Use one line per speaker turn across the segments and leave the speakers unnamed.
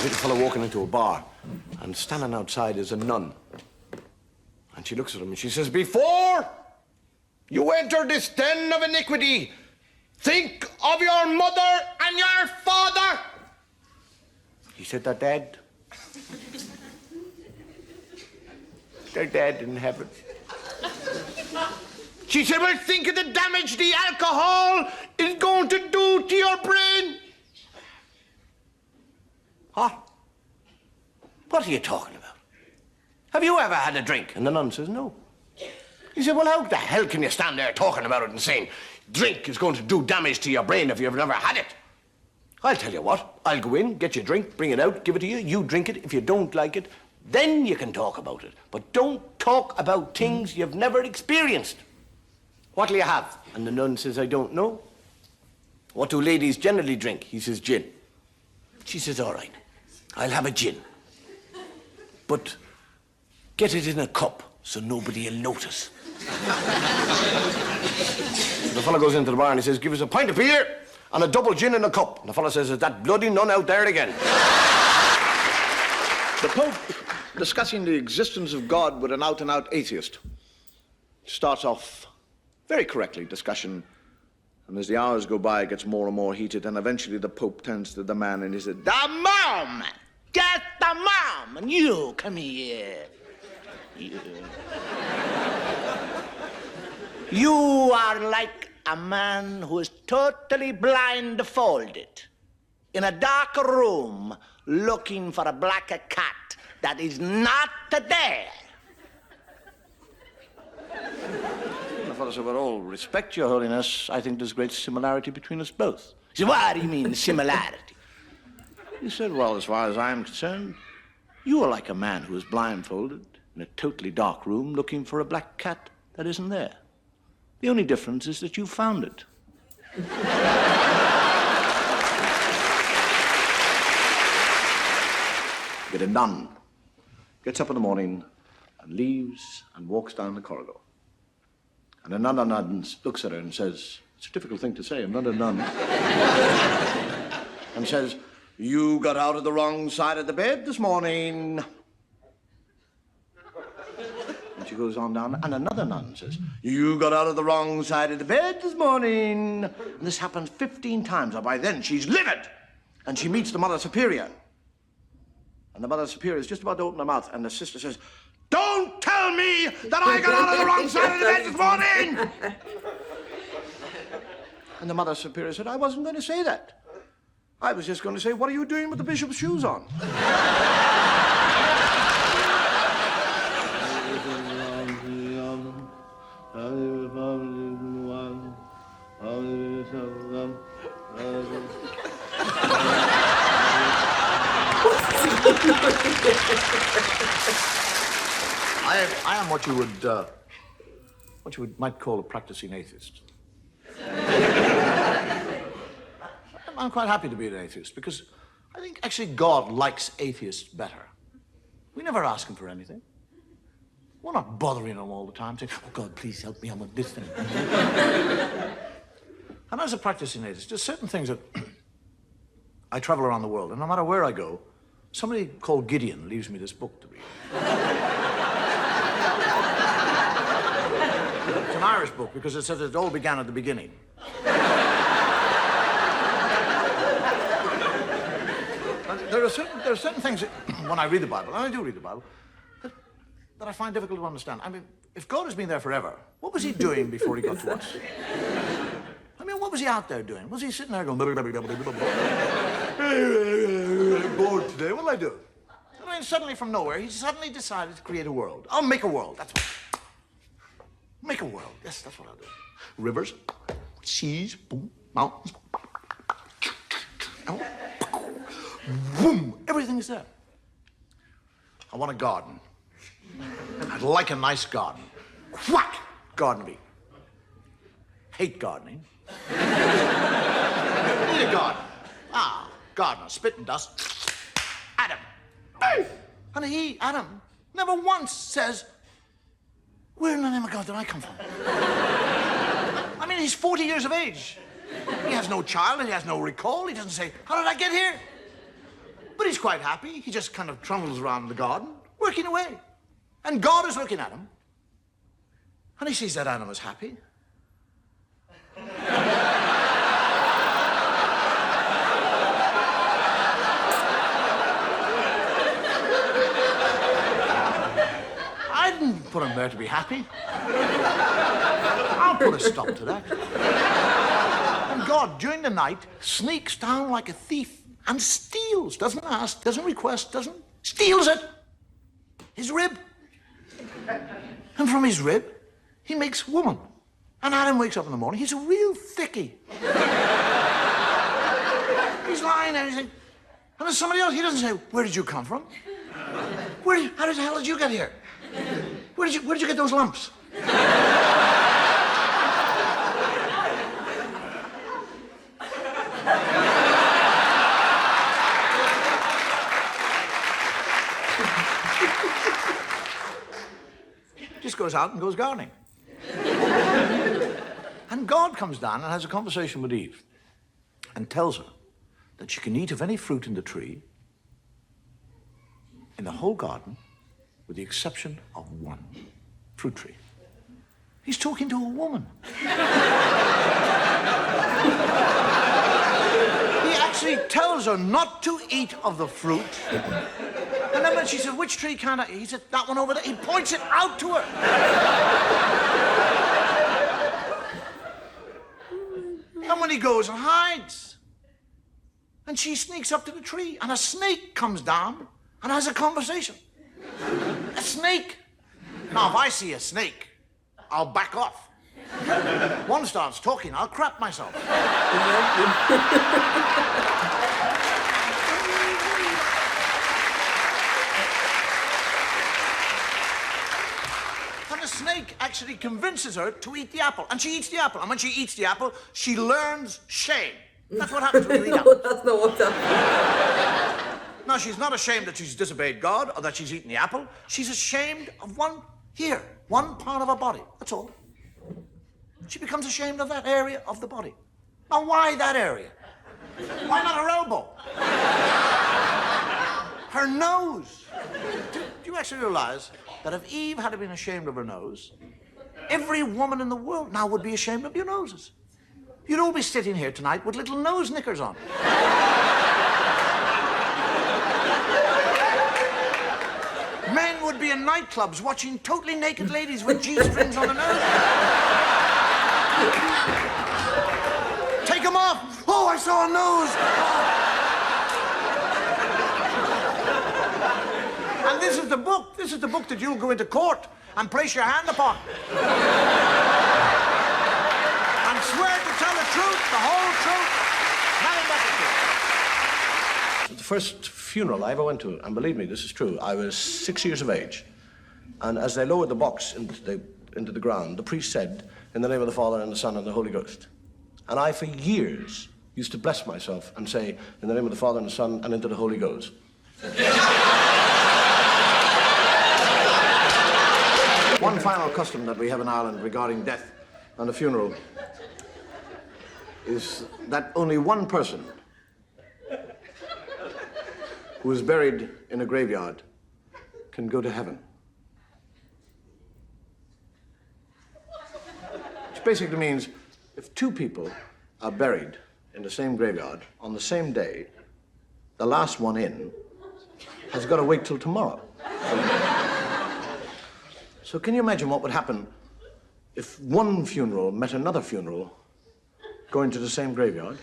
little fellow walking into a bar, and standing outside is a nun. And she looks at him and she says, "Before you enter this den of iniquity, think of your mother and your father." He said, "They're dead. They're dead in heaven." She said, "Well, think of the damage the alcohol is going to do to your brain." What? What are you talking about? Have you ever had a drink? And the nun says, "No." He said, "Well, how the hell can you stand there talking about it and saying drink is going to do damage to your brain if you've never had it?" I'll tell you what, I'll go in, get you a drink, bring it out, give it to you, you drink it. If you don't like it, then you can talk about it. But don't talk about things you've never experienced. What'll you have? And the nun says, "I don't know." "What do ladies generally drink?" He says, "Gin." She says, "All right, I'll have a gin. But get it in a cup so nobody will notice." The fellow goes into the bar and he says, "Give us a pint of beer and a double gin in a cup." And the fellow says, "Is that bloody nun out there again?" The Pope, discussing the existence of God with an out-and-out atheist, starts off very correctly, discussion, and as the hours go by, it gets more and more heated, and eventually the Pope turns to the man and he said, "The mom! Get the mom! And you, come here. You are like a man who is totally blindfolded in a dark room looking for a black cat that is not there." The fellow said, "With all respect, Your Holiness, I think there's great similarity between us both." He said, "What do you mean, similarity?" He said, "Well, as far as I'm concerned, you are like a man who is blindfolded in a totally dark room looking for a black cat that isn't there. The only difference is that you found it." Get a nun, gets up in the morning and leaves and walks down the corridor. And another nun looks at her and says, it's a difficult thing to say, another nun, and says, "You got out of the wrong side of the bed this morning." And she goes on down, and another nun says, "You got out of the wrong side of the bed this morning." And this happens 15 times, and by then she's livid. And she meets the Mother Superior. And the Mother Superior is just about to open her mouth, and the sister says, "Don't tell me that I got out of the wrong side of the bed this morning!" And the Mother Superior said, "I wasn't going to say that. I was just going to say, what are you doing with the bishop's shoes on?" I am what you might call a practicing atheist. I'm quite happy to be an atheist because I think actually God likes atheists better. We never ask him for anything. We're not bothering him all the time saying, "Oh God, please help me, I want this thing." And as a practicing atheist, there's certain things that I travel around the world, and no matter where I go, somebody called Gideon leaves me this book to read. It's an Irish book because it says it all began at the beginning. There are certain things that, when I read the Bible, and I do read the Bible, that I find difficult to understand. I mean, if God has been there forever, what was he doing before he got to us? I mean, what was he out there doing? Was he sitting there going, "I'm bored today, what'll I do?" I mean, suddenly from nowhere, he suddenly decided to create a world. I'll make a world, that's what. Make a world, yes, that's what I'll do. Rivers, seas, boom, mountains, boom, everything is there. I want a garden. I'd like a nice garden. Whack! Garden me. Hate gardening. Need a garden. Gardener, spit and dust. Adam. And he, Adam, never once says, "Where in the name of God did I come from?" I mean, he's 40 years of age. He has no child, he has no recall. He doesn't say, "How did I get here?"
But he's quite happy. He just kind of trundles around the garden, working away. And God is looking at him. And he sees that Adam is happy. I didn't put him there to be happy. I'll put a stop to that. And God, during the night, sneaks down like a thief and steals, doesn't ask, doesn't request, steals it. His rib. And from his rib, he makes woman. And Adam wakes up in the morning, he's a real thickie. He's lying there, and there's somebody else, he doesn't say, where did you come from? How the hell did you get here? Where did you get those lumps? Just goes out and goes gardening. And God comes down and has a conversation with Eve and tells her that she can eat of any fruit in the tree in the whole garden with the exception of one fruit tree. He's talking to a woman. He actually tells her not to eat of the fruit. And then when she said, which tree can't I eat? He said, that one over there. He points it out to her. And when he goes and hides, and she sneaks up to the tree, and a snake comes down and has a conversation. A snake. Now, if I see a snake, I'll back off. One starts talking, I'll crap myself. And the snake actually convinces her to eat the apple. And she eats the apple. And when she eats the apple, she learns shame. That's what happens when you eat apples.
No, that's not what happened.
Now, she's not ashamed that she's disobeyed God or that she's eaten the apple. She's ashamed of one part of her body. That's all. She becomes ashamed of that area of the body. Now, why that area? Why not her elbow? Her nose. Do you actually realize that if Eve had been ashamed of her nose, every woman in the world now would be ashamed of your noses? You'd all be sitting here tonight with little nose knickers on. Men would be in nightclubs watching totally naked ladies with G-strings on their nose. Take them off. Oh, I saw a nose. And this is the book. This is the book that you'll go into court and place your hand upon. And swear to tell the truth, the whole truth, nothing but the truth.
The first funeral I ever went to, and believe me, this is true, I was 6 years of age. And as they lowered the box into the ground, the priest said, in the name of the Father and the Son and the Holy Ghost. And I, for years, used to bless myself and say, in the name of the Father and the Son and into the Holy Ghost. One final custom that we have in Ireland regarding death and a funeral is that only one person who is buried in a graveyard can go to heaven. Which basically means if two people are buried in the same graveyard on the same day, the last one in has got to wait till tomorrow. So can you imagine what would happen if one funeral met another funeral going to the same graveyard?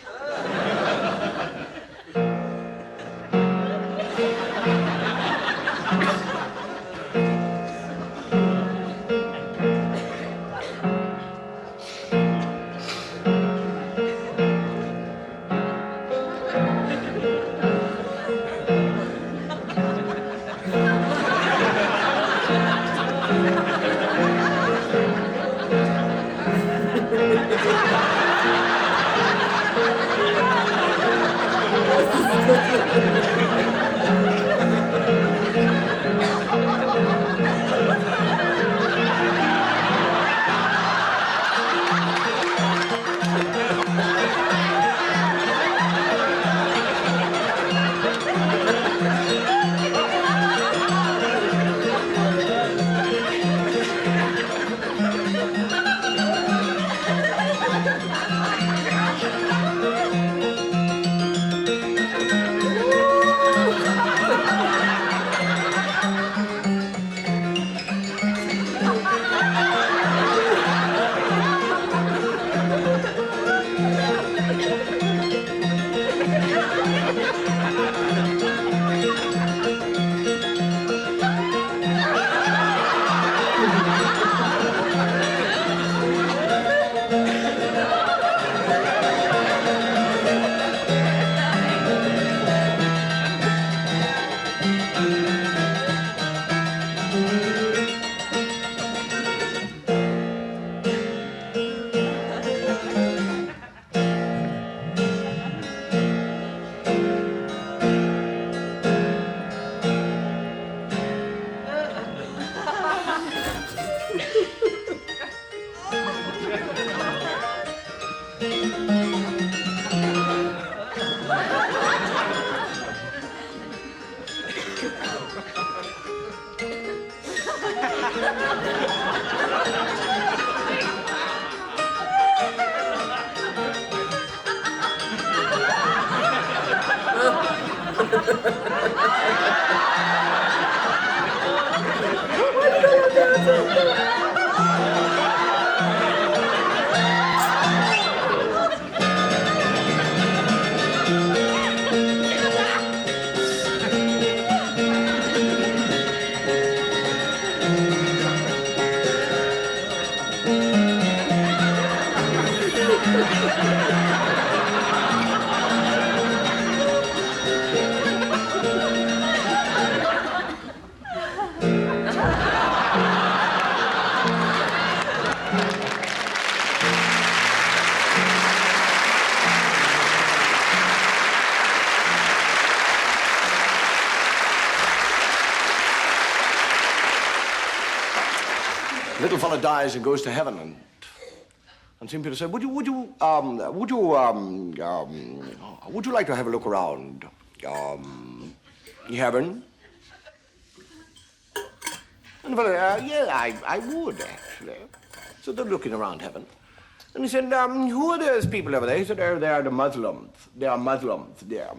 Little fella dies and goes to heaven, and St. Peter said, would you like to have a look around heaven? And the fellow, yeah, I would, actually. So they're looking around heaven. And he said, who are those people over there? He said, oh, they are the Muslims. They are Muslims there.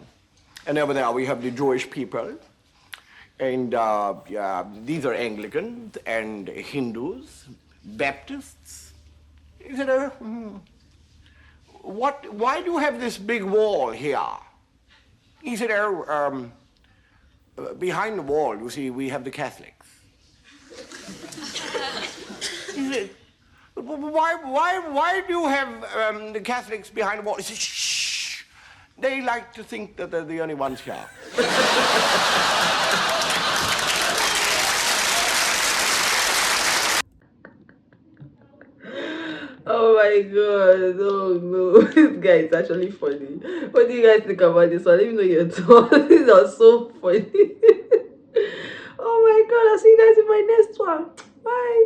And over there we have the Jewish people. And these are Anglicans and Hindus, Baptists. He said, why do you have this big wall here? He said, behind the wall, you see, we have the Catholics. He said, why do you have the Catholics behind the wall? He said, shh, they like to think that they're the only ones here.
Oh my god, oh no, this guy is actually funny. What do you guys think about this one? Let me know your thoughts. These are so funny. Oh my god, I'll see you guys in my next one. Bye.